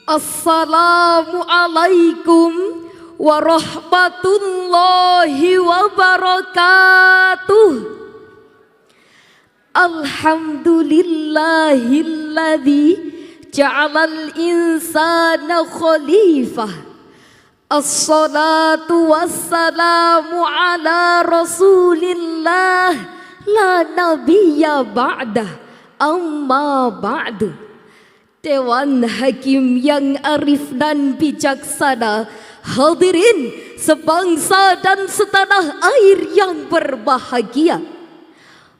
Assalamualaikum warahmatullahi wabarakatuh. Alhamdulillahilladzi ja'alal insana khalifah. Assalatu wassalamu ala rasulillah la nabiyya ba'dah amma ba'du. Dewan Hakim yang arif dan bijaksana, hadirin sebangsa dan setanah air yang berbahagia.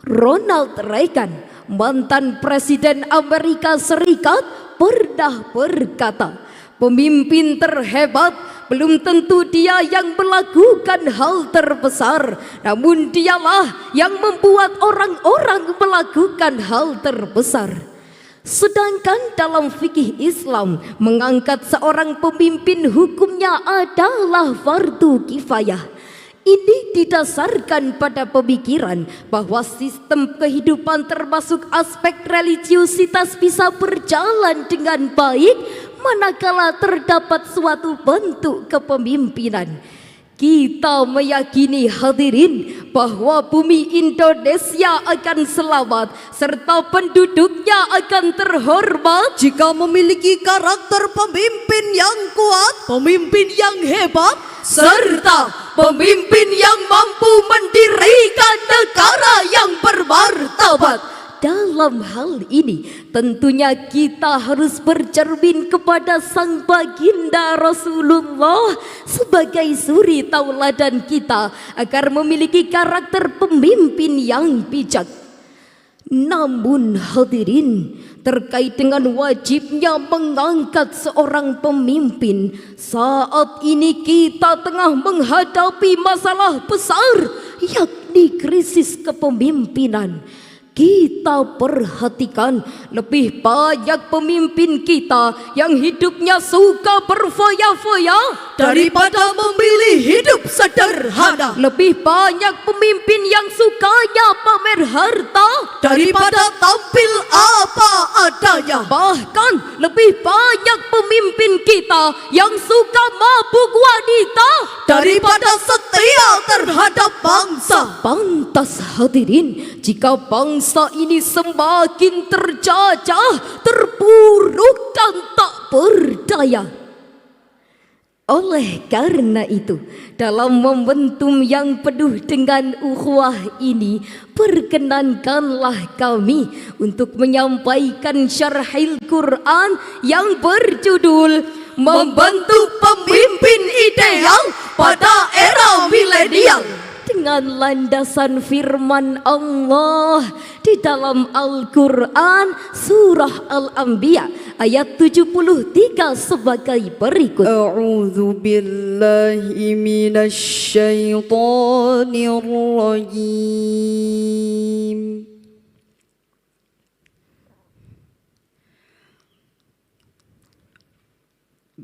Ronald Reagan, mantan Presiden Amerika Serikat, pernah berkata, pemimpin terhebat belum tentu dia yang melakukan hal terbesar, namun dialah yang membuat orang-orang melakukan hal terbesar. Sedangkan dalam fikih Islam, mengangkat seorang pemimpin hukumnya adalah fardu kifayah. Ini didasarkan pada pemikiran bahwa sistem kehidupan termasuk aspek religiusitas bisa berjalan dengan baik manakala terdapat suatu bentuk kepemimpinan. Kita meyakini, hadirin, bahwa bumi Indonesia akan selamat serta penduduknya akan terhormat jika memiliki karakter pemimpin yang kuat, pemimpin yang hebat, serta pemimpin yang mampu mendirikan negara yang bermartabat. Dalam hal ini tentunya kita harus bercermin kepada sang baginda Rasulullah sebagai suri tauladan kita agar memiliki karakter pemimpin yang bijak. Namun hadirin, terkait dengan wajibnya mengangkat seorang pemimpin, saat ini kita tengah menghadapi masalah besar, yakni krisis kepemimpinan. Kita perhatikan lebih banyak pemimpin kita yang hidupnya suka berfoya-foya daripada memilih hidup sederhana. Lebih banyak pemimpin yang sukanya pamer harta daripada tampil apa adanya. Bahkan lebih banyak pemimpin kita yang suka mabuk wanita daripada setia terhadap bangsa. Pantas hadirin, jika bangsa ini semakin terjajah, terpuruk dan tak berdaya. Oleh karena itu, dalam momentum yang penuh dengan ukhuwah ini, perkenankanlah kami untuk menyampaikan syarhil Quran yang berjudul Membentuk Pemimpin Ideal pada Era Milenial, dengan landasan firman Allah di dalam Al-Quran surah Al-Anbiya ayat 73 sebagai berikut. A'udzu billahi minasy syaithanir rajim.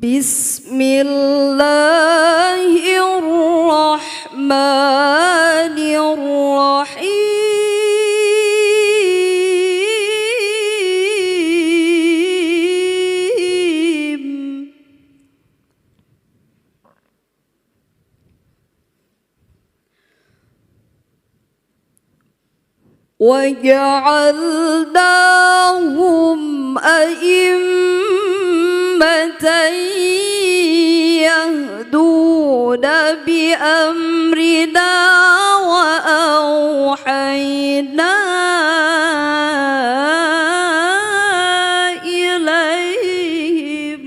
Bismillahirrahmanirrahim. وَجَعَلْنَاهُمْ أَئِمَّةً يَهْدُونَ بِأَمْرِنَا وَأَوْحَيْنَا إِلَيْهِمْ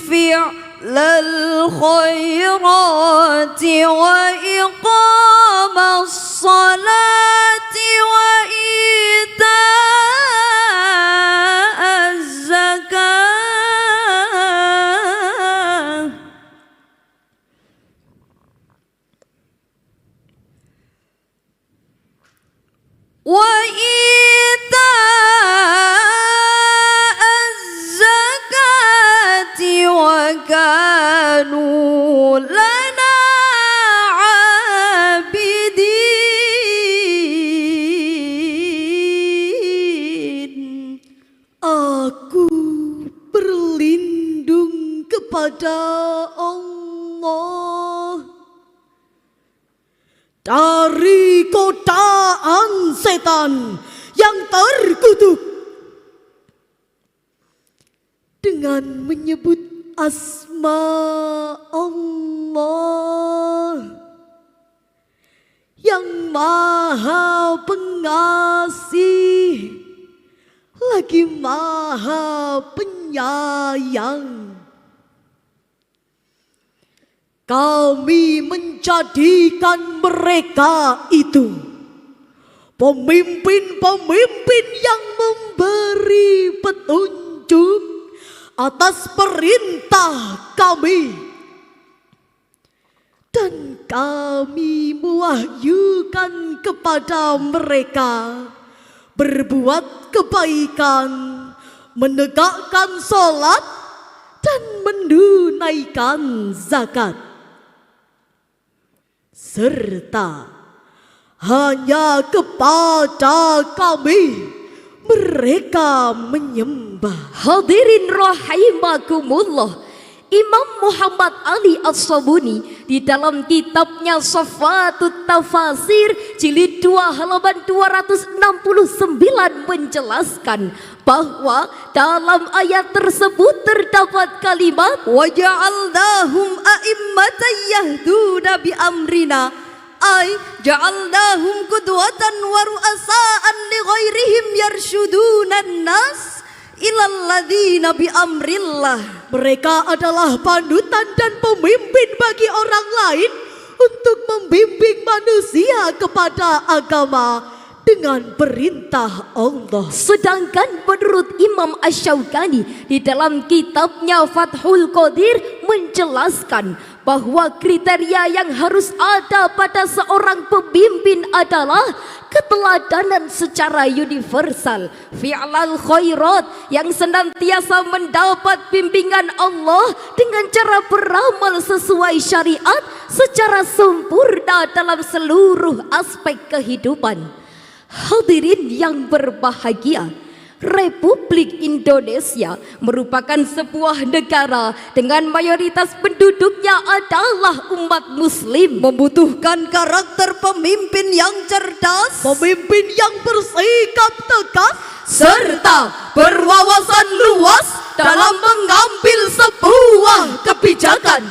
فعل الخيرات وإقام الصلاة وإيتاء الزكاة وإيتاء kepada Allah dari godaan setan yang terkutuk dengan menyebut asma Allah yang maha pengasih lagi maha penyayang. Kami menjadikan mereka itu pemimpin-pemimpin yang memberi petunjuk atas perintah kami, dan kami mewahyukan kepada mereka berbuat kebaikan, menegakkan sholat, dan menunaikan zakat. Serta hanya kepada kami mereka menyembah. Hadirin rahimakumullah, Imam Muhammad Ali As-Sabuni di dalam kitabnya Safatut Tafasir jilid 2 halaman 269 menjelaskan bahwa dalam ayat tersebut terdapat kalimat Wa ja'alnahum a'immatan yahduna bi amrina ay ja'alnahum qudwatan wa ru'asaan li ghairihim yarshudunan nas ilal ladzina bi amrillah. Mereka adalah panutan dan pemimpin bagi orang lain untuk membimbing manusia kepada agama dengan perintah Allah. Sedangkan menurut Imam Asy-Syaukani di dalam kitabnya Fathul Qadir menjelaskan bahwa kriteria yang harus ada pada seorang pemimpin adalah keteladanan secara universal, fi'lal khairat, yang senantiasa mendapat bimbingan Allah dengan cara beramal sesuai syariat secara sempurna dalam seluruh aspek kehidupan. Hadirin yang berbahagia, Republik Indonesia merupakan sebuah negara dengan mayoritas penduduknya adalah umat muslim, membutuhkan karakter pemimpin yang cerdas, pemimpin yang bersikap tegas, serta berwawasan luas dalam mengambil sebuah kebijakan.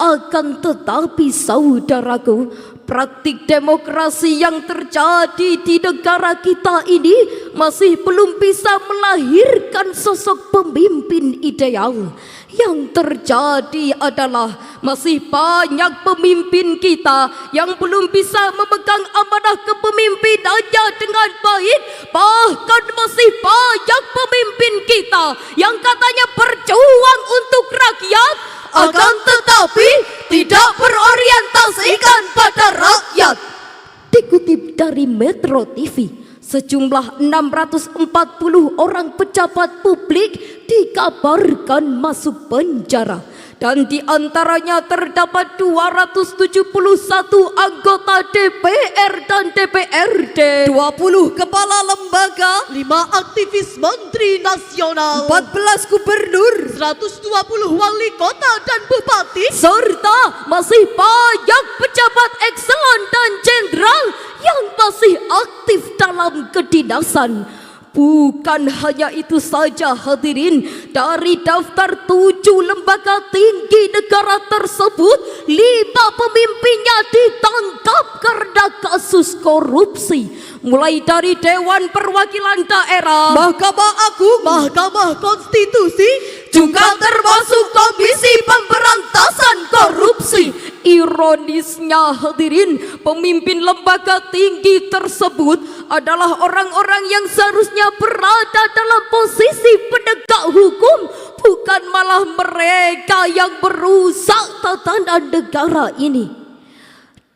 Akan tetapi saudaraku, praktik demokrasi yang terjadi di negara kita ini masih belum bisa melahirkan sosok pemimpin ideal. Yang terjadi adalah masih banyak pemimpin kita yang belum bisa memegang amanah kepemimpinannya dengan baik. Bahkan masih banyak pemimpin kita yang katanya berjuang untuk rakyat, akan tetapi tidak berorientasikan pada rakyat. Dikutip dari Metro TV, sejumlah 640 orang pejabat publik dikabarkan masuk penjara, dan di antaranya terdapat 271 anggota DPR dan DPRD, 20 kepala lembaga, 5 aktivis menteri nasional, 14 gubernur, 120 wali kota dan bupati, serta masih banyak pejabat ekselon dan jenderal yang masih aktif dalam kedinasan. Bukan hanya itu saja hadirin, dari daftar 7 lembaga tinggi negara tersebut, 5 pemimpinnya ditangkap karena kasus korupsi. Mulai dari Dewan Perwakilan Daerah, Mahkamah Agung, Mahkamah Konstitusi, juga termasuk Komisi Pemberantasan Korupsi. Ironisnya hadirin, pemimpin lembaga tinggi tersebut adalah orang-orang yang seharusnya berada dalam posisi penegak hukum, bukan malah mereka yang merusak tatanan negara ini.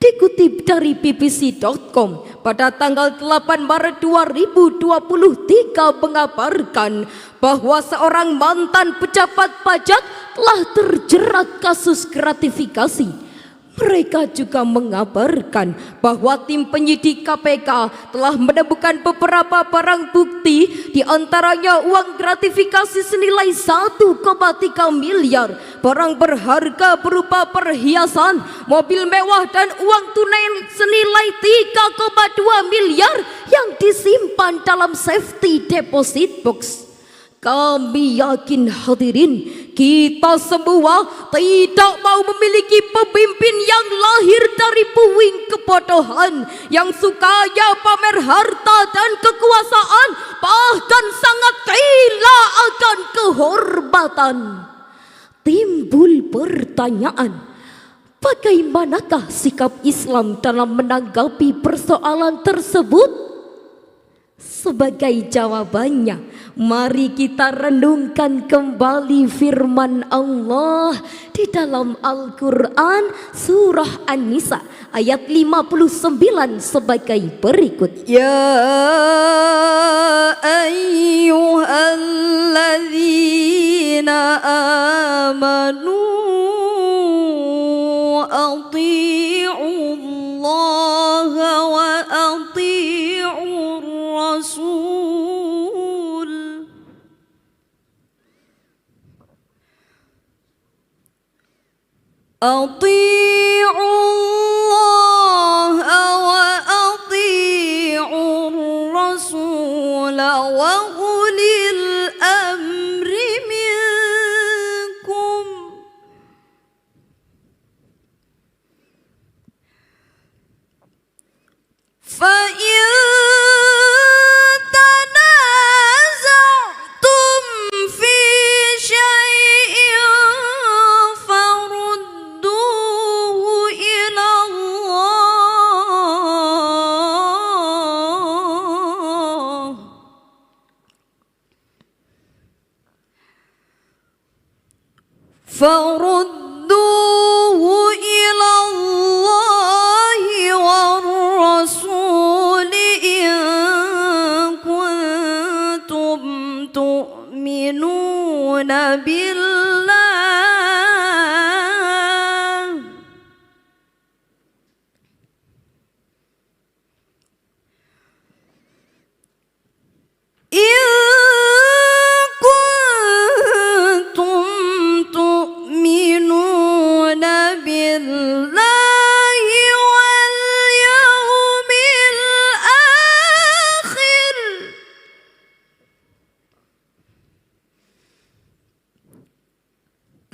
Dikutip dari BBC.com pada tanggal 8 Maret 2023 mengabarkan bahwa seorang mantan pejabat pajak telah terjerat kasus gratifikasi. Mereka juga mengabarkan bahwa tim penyidik KPK telah menemukan beberapa barang bukti, di antaranya uang gratifikasi senilai 1,3 miliar, barang berharga berupa perhiasan, mobil mewah dan uang tunai senilai 3,2 miliar yang disimpan dalam safety deposit box. Kami yakin hadirin, kita semua tidak mau memiliki pemimpin yang lahir dari puing kebodohan, yang sukanya pamer harta dan kekuasaan, bahkan sangat gila akan kehormatan. Timbul pertanyaan, bagaimanakah sikap Islam dalam menanggapi persoalan tersebut? Sebagai jawabannya, mari kita renungkan kembali firman Allah di dalam Al-Quran surah An-Nisa ayat 59 sebagai berikut. Ya ayyuhalladzina amanu ati'ullaha wa ati'ur rasul. Ati'ullaha wa ati'ur rasul wa ulil amri minkum. فَإِن تَنَازَعْتُمْ فِي شَيْءٍ فَرُدُّوهُ إِلَى اللَّهِ والرسول إن كنتم تؤمنون بالله إن كنتم تؤمنون بالله واليوم الآخر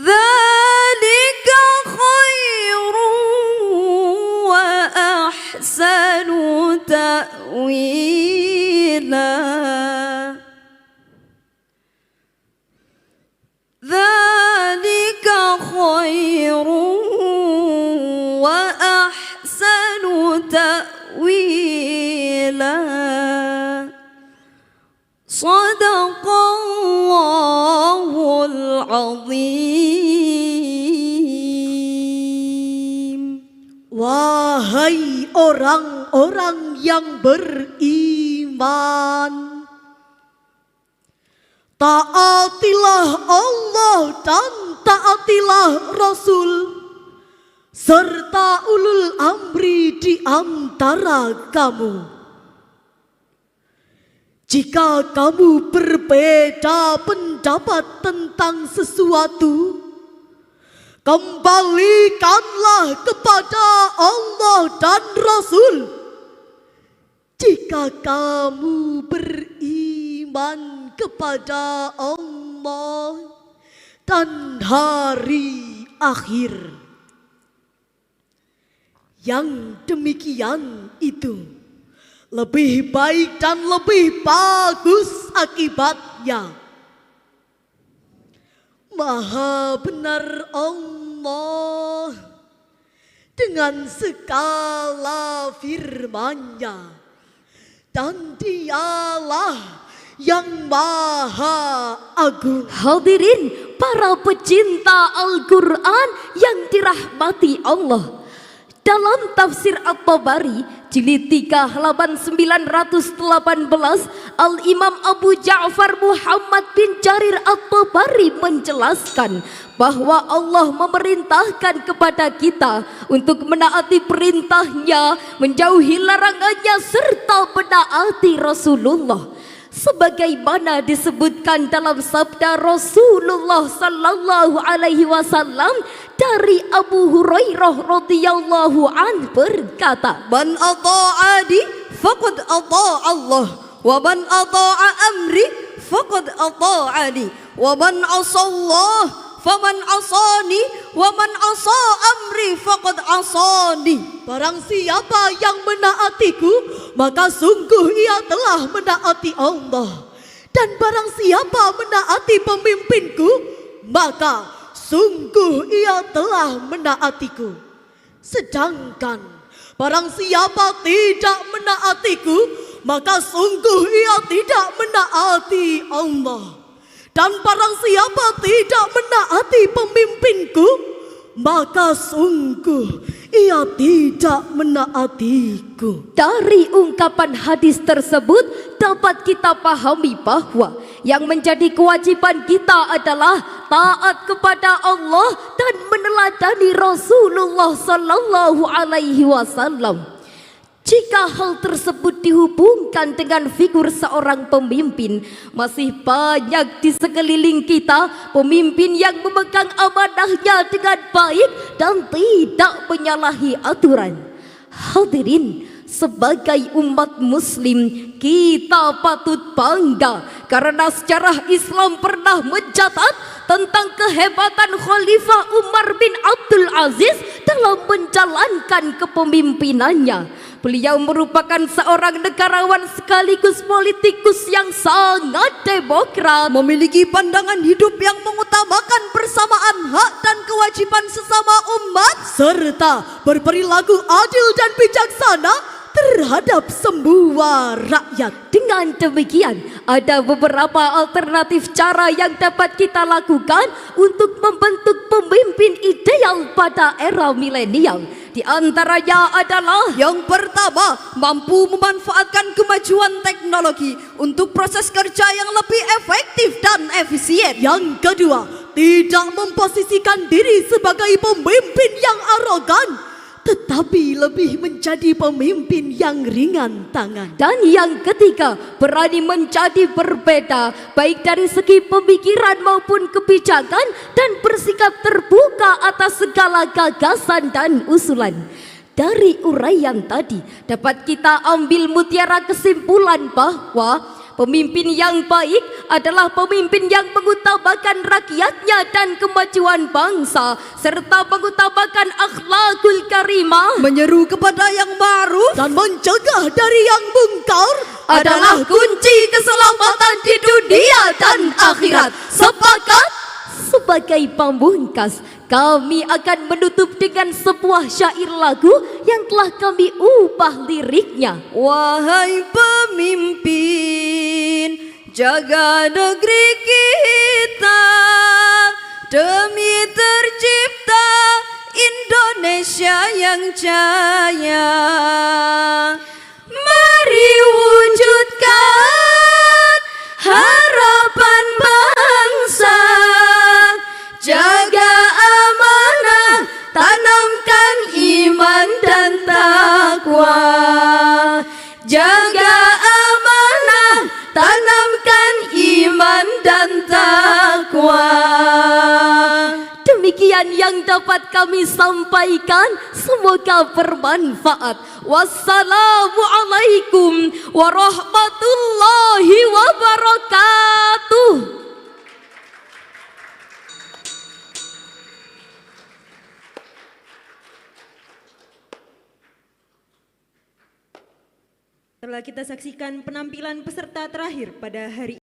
ذلك خير وأحسن تأويلا ذلك خير وأحسن تأويلا صدق الله العظيم. Wahai orang-orang yang beriman, taatilah Allah dan taatilah Rasul serta ulul amri di antara kamu. Jika kamu berbeda pendapat tentang sesuatu, kembalikanlah kepada Allah dan Rasul. Jika kamu beriman kepada Allah dan hari akhir, yang demikian itu lebih baik dan lebih bagus akibatnya. Maha benar Allah dengan segala firman-Nya, dan Dialah yang Maha Agung. Hadirin para pecinta Al-Quran yang dirahmati Allah, dalam tafsir At-Tabari jilid 3 halaman 918, Al-Imam Abu Ja'far Muhammad bin Jarir At-Tabari menjelaskan bahwa Allah memerintahkan kepada kita untuk menaati perintahnya, menjauhi larangannya, serta menaati Rasulullah. Sebagaimana disebutkan dalam sabda Rasulullah sallallahu alaihi wasallam dari Abu Hurairah radhiyallahu an berkata, "Man ata'ani faqad ata'a Allah, wa man ata'a amri faqad ata'ani, wa man 'asallah faman 'asani, wa man 'asa amri faqad 'asani." Barang siapa yang menaatiku, maka sungguh ia telah menaati Allah. Dan barang siapa menaati pemimpinku, maka sungguh ia telah menaatiku. Sedangkan barang siapa tidak menaatiku, maka sungguh ia tidak menaati Allah. Dan barang siapa tidak menaati pemimpinku, maka sungguh ia tidak menaatiku. Dari ungkapan hadis tersebut dapat kita pahami bahwa yang menjadi kewajiban kita adalah taat kepada Allah dan meneladani Rasulullah sallallahu alaihi wasallam. Jika hal tersebut dihubungkan dengan figur seorang pemimpin, masih banyak di sekeliling kita pemimpin yang memegang amanahnya dengan baik dan tidak menyalahi aturan. Hadirin, sebagai umat muslim kita patut bangga karena sejarah Islam pernah mencatat tentang kehebatan Khalifah Umar bin Abdul Aziz dalam menjalankan kepemimpinannya. Beliau merupakan seorang negarawan sekaligus politikus yang sangat demokrat, memiliki pandangan hidup yang mengutamakan persamaan hak dan kewajiban sesama umat, serta berperilaku adil dan bijaksana terhadap semua rakyat. Dengan demikian, ada beberapa alternatif cara yang dapat kita lakukan untuk membentuk pemimpin ideal pada era milenial. Di antaranya adalah: yang pertama, mampu memanfaatkan kemajuan teknologi untuk proses kerja yang lebih efektif dan efisien. Yang kedua, tidak memposisikan diri sebagai pemimpin yang arogan, tetapi lebih menjadi pemimpin yang ringan tangan. Dan yang ketiga, berani menjadi berbeda baik dari segi pemikiran maupun kebijakan dan bersikap terbuka atas segala gagasan dan usulan. Dari uraian tadi dapat kita ambil mutiara kesimpulan bahwa pemimpin yang baik adalah pemimpin yang mengutamakan rakyatnya dan kemajuan bangsa, serta mengutamakan akhlakul karimah, menyeru kepada yang ma'ruf dan mencegah dari yang mungkar adalah kunci keselamatan di dunia dan akhirat. Sepakat? Sebagai pamungkas, kami akan menutup dengan sebuah syair lagu yang telah kami ubah liriknya. Wahai pemimpin, jaga negeri kita demi tercipta Indonesia yang jaya. Mari wujudkan harapan bangsa, jaga amanah, tanamkan iman dan takwa. Jaga amanah, tanamkan iman dan takwa. Demikian yang dapat kami sampaikan, semoga bermanfaat. Wassalamualaikum warahmatullahi wabarakatuh. Setelah kita saksikan penampilan peserta terakhir pada hari ini.